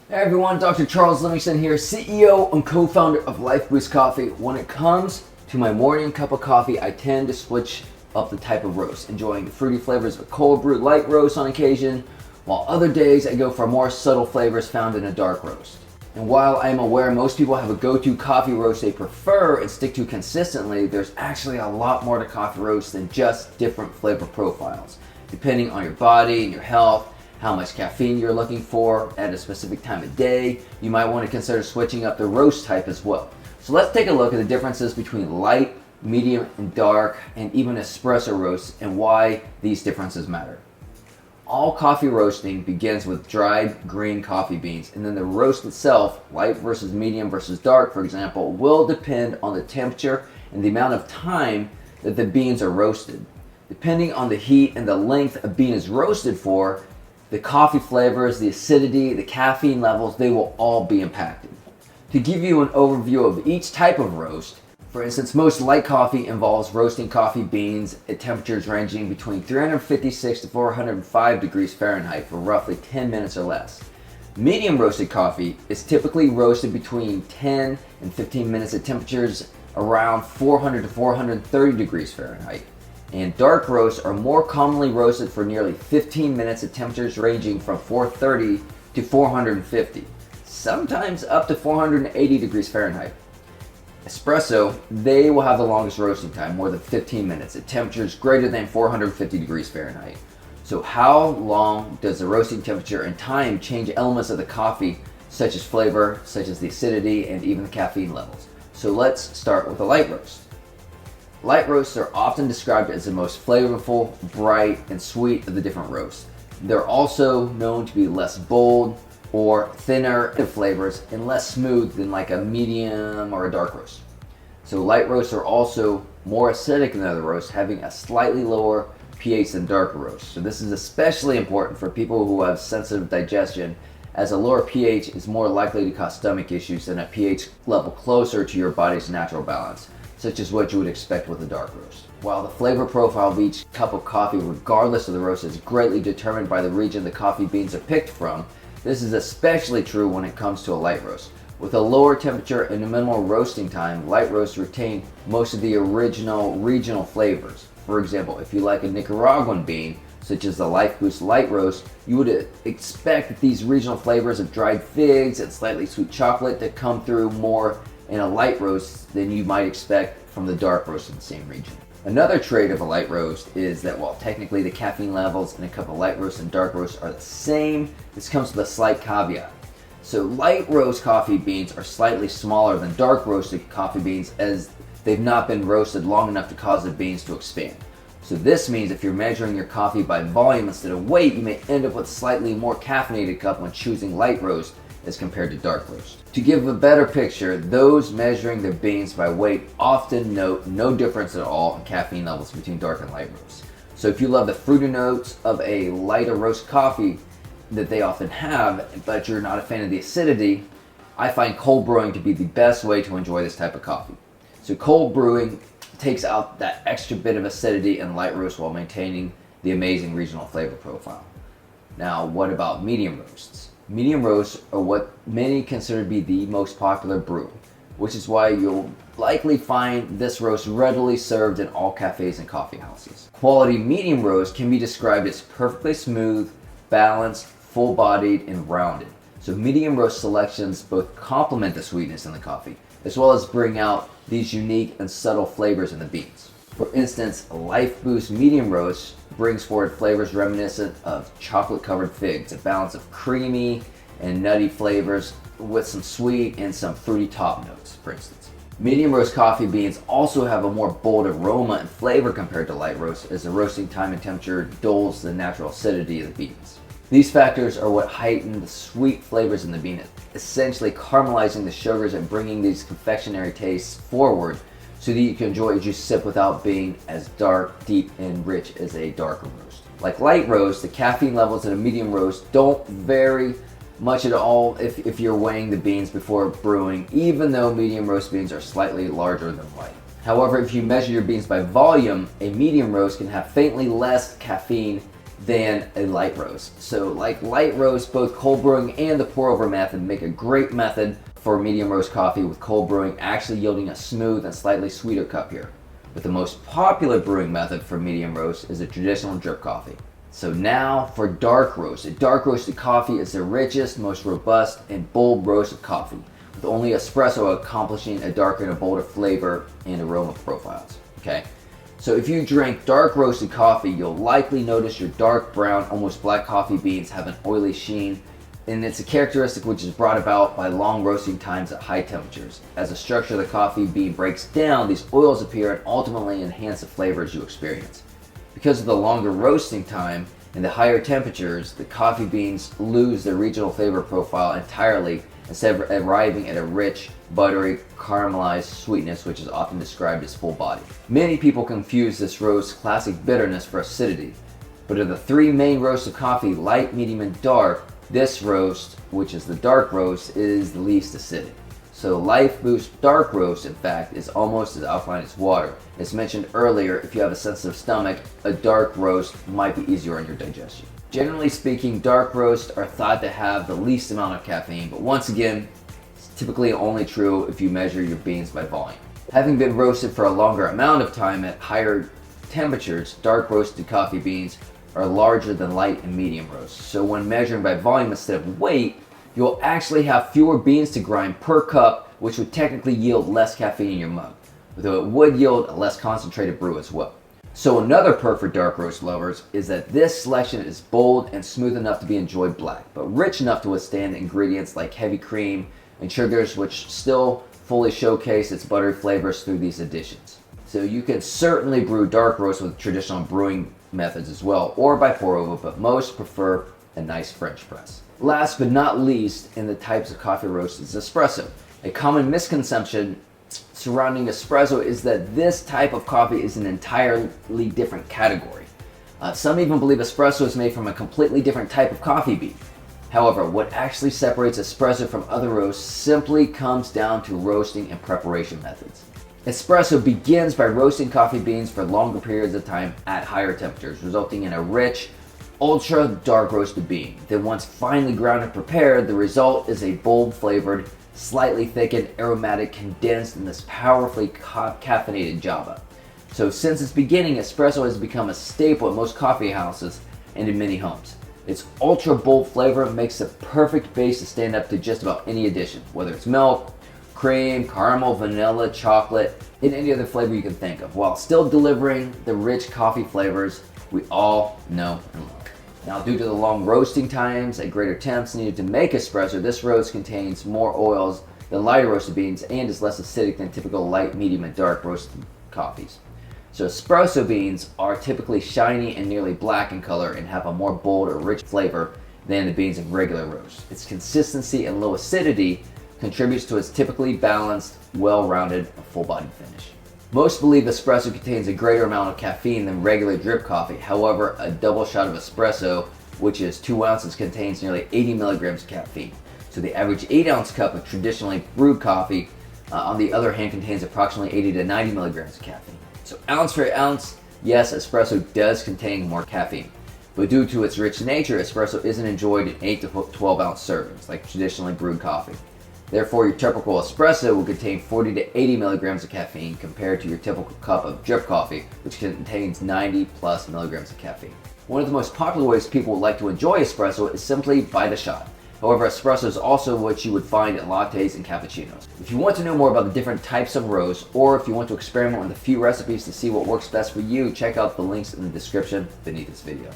Hey everyone, Dr. Charles Livingston here, CEO and co-founder of Lifeboost Coffee. When it comes to my morning cup of coffee, I tend to switch up the type of roast, enjoying the fruity flavors of a cold brew light roast on occasion, while other days I go for more subtle flavors found in a dark roast. And while I am aware most people have a go-to coffee roast they prefer and stick to consistently, there's actually a lot more to coffee roasts than just different flavor profiles. Depending on your body and your health, how much caffeine you're looking for at a specific time of day, you might want to consider switching up the roast type as well. So let's take a look at the differences between light, medium, and dark, and even espresso roasts and why these differences matter. All coffee roasting begins with dried green coffee beans, and then the roast itself, light versus medium versus dark for example, will depend on the temperature and the amount of time that the beans are roasted. Depending on the heat and the length a bean is roasted for, the coffee flavors, the acidity, the caffeine levels, they will all be impacted. To give you an overview of each type of roast, for instance, most light coffee involves roasting coffee beans at temperatures ranging between 356 to 405 degrees Fahrenheit for roughly 10 minutes or less. Medium roasted coffee is typically roasted between 10 and 15 minutes at temperatures around 400 to 430 degrees Fahrenheit. And dark roasts are more commonly roasted for nearly 15 minutes at temperatures ranging from 430 to 450, sometimes up to 480 degrees Fahrenheit. Espresso, they will have the longest roasting time, more than 15 minutes, at temperatures greater than 450 degrees Fahrenheit. So how long does the roasting temperature and time change elements of the coffee, such as flavor, such as the acidity, and even the caffeine levels? So let's start with a light roast. Light roasts are often described as the most flavorful, bright, and sweet of the different roasts. They're also known to be less bold or thinner in flavors and less smooth than like a medium or a dark roast. So light roasts are also more acidic than other roasts, having a slightly lower pH than darker roasts. So this is especially important for people who have sensitive digestion, as a lower pH is more likely to cause stomach issues than a pH level closer to your body's natural balance, such as what you would expect with a dark roast. While the flavor profile of each cup of coffee, regardless of the roast, is greatly determined by the region the coffee beans are picked from, this is especially true when it comes to a light roast. With a lower temperature and a minimal roasting time, light roasts retain most of the original regional flavors. For example, if you like a Nicaraguan bean, such as the Lifeboost light roast, you would expect that these regional flavors of dried figs and slightly sweet chocolate to come through more in a light roast than you might expect from the dark roast in the same region. Another trait of a light roast is that while technically the caffeine levels in a cup of light roast and dark roast are the same, this comes with a slight caveat. So light roast coffee beans are slightly smaller than dark roasted coffee beans, as they've not been roasted long enough to cause the beans to expand. So this means if you're measuring your coffee by volume instead of weight, you may end up with a slightly more caffeinated cup when choosing light roast as compared to dark roast. To give a better picture, those measuring their beans by weight often note no difference at all in caffeine levels between dark and light roasts. So if you love the fruity notes of a lighter roast coffee that they often have, but you're not a fan of the acidity, I find cold brewing to be the best way to enjoy this type of coffee. So cold brewing takes out that extra bit of acidity in light roast while maintaining the amazing regional flavor profile. Now, what about medium roasts? Medium roasts are what many consider to be the most popular brew, which is why you'll likely find this roast readily served in all cafes and coffee houses. Quality medium roast can be described as perfectly smooth, balanced, full-bodied, and rounded. So medium roast selections both complement the sweetness in the coffee, as well as bring out these unique and subtle flavors in the beans. For instance, a Lifeboost medium roast brings forward flavors reminiscent of chocolate-covered figs, a balance of creamy and nutty flavors with some sweet and some fruity top notes, for instance. Medium roast coffee beans also have a more bold aroma and flavor compared to light roast, as the roasting time and temperature dulls the natural acidity of the beans. These factors are what heighten the sweet flavors in the bean, essentially caramelizing the sugars and bringing these confectionery tastes forward so that you can enjoy as you sip without being as dark, deep, and rich as a darker roast. Like light roast, the caffeine levels in a medium roast don't vary much at all if you're weighing the beans before brewing, even though medium roast beans are slightly larger than light. However, if you measure your beans by volume, a medium roast can have faintly less caffeine than a light roast. So like light roast, both cold brewing and the pour over method make a great method for medium roast coffee, with cold brewing actually yielding a smooth and slightly sweeter cup here. But the most popular brewing method for medium roast is a traditional drip coffee. So now for dark roast. A dark roasted coffee is the richest, most robust, and bold roast of coffee, with only espresso accomplishing a darker and a bolder flavor and aroma profiles. Okay? So if you drink dark roasted coffee, you'll likely notice your dark brown, almost black coffee beans have an oily sheen, and it's a characteristic which is brought about by long roasting times at high temperatures. As the structure of the coffee bean breaks down, these oils appear and ultimately enhance the flavors you experience. Because of the longer roasting time and the higher temperatures, the coffee beans lose their regional flavor profile entirely, instead of arriving at a rich, buttery, caramelized sweetness which is often described as full body. Many people confuse this roast's classic bitterness for acidity, but of the three main roasts of coffee, light, medium, and dark, this roast, which is the dark roast, is the least acidic. So Lifeboost dark roast, in fact, is almost as alkaline as water. As mentioned earlier, if you have a sensitive stomach, a dark roast might be easier on your digestion. Generally speaking, dark roasts are thought to have the least amount of caffeine, but once again, it's typically only true if you measure your beans by volume. Having been roasted for a longer amount of time at higher temperatures, dark roasted coffee beans are larger than light and medium roasts. So when measuring by volume instead of weight, you'll actually have fewer beans to grind per cup, which would technically yield less caffeine in your mug, though it would yield a less concentrated brew as well. So another perk for dark roast lovers is that this selection is bold and smooth enough to be enjoyed black, but rich enough to withstand ingredients like heavy cream and sugars, which still fully showcase its buttery flavors through these additions. So you can certainly brew dark roast with traditional brewing methods as well, or by pour over, but most prefer a nice French press. Last but not least in the types of coffee roast is espresso. A common misconception surrounding espresso is that this type of coffee is an entirely different category. Some even believe espresso is made from a completely different type of coffee bean. However, what actually separates espresso from other roasts simply comes down to roasting and preparation methods. Espresso begins by roasting coffee beans for longer periods of time at higher temperatures, resulting in a rich, ultra dark roasted bean. Then once finely ground and prepared, the result is a bold flavored, slightly thickened, aromatic, condensed, and this powerfully caffeinated java. So since its beginning, espresso has become a staple at most coffee houses and in many homes. Its ultra bold flavor makes the perfect base to stand up to just about any addition, whether it's milk, cream, caramel, vanilla, chocolate, and any other flavor you can think of, while still delivering the rich coffee flavors we all know and love. Now, due to the long roasting times and greater temps needed to make espresso, this roast contains more oils than lighter roasted beans and is less acidic than typical light, medium, and dark roasted coffees. So espresso beans are typically shiny and nearly black in color and have a more bold or rich flavor than the beans of regular roast. Its consistency and low acidity contributes to its typically balanced, well-rounded, full-bodied finish. Most believe espresso contains a greater amount of caffeine than regular drip coffee. However, a double shot of espresso, which is 2 ounces, contains nearly 80 milligrams of caffeine. So the average 8-ounce cup of traditionally brewed coffee, on the other hand, contains approximately 80 to 90 milligrams of caffeine. So ounce for ounce, yes, espresso does contain more caffeine. But due to its rich nature, espresso isn't enjoyed in 8 to 12 ounce servings like traditionally brewed coffee. Therefore, your typical espresso will contain 40 to 80 milligrams of caffeine compared to your typical cup of drip coffee, which contains 90 plus milligrams of caffeine. One of the most popular ways people would like to enjoy espresso is simply by the shot. However, espresso is also what you would find in lattes and cappuccinos. If you want to know more about the different types of roast, or if you want to experiment with a few recipes to see what works best for you, check out the links in the description beneath this video.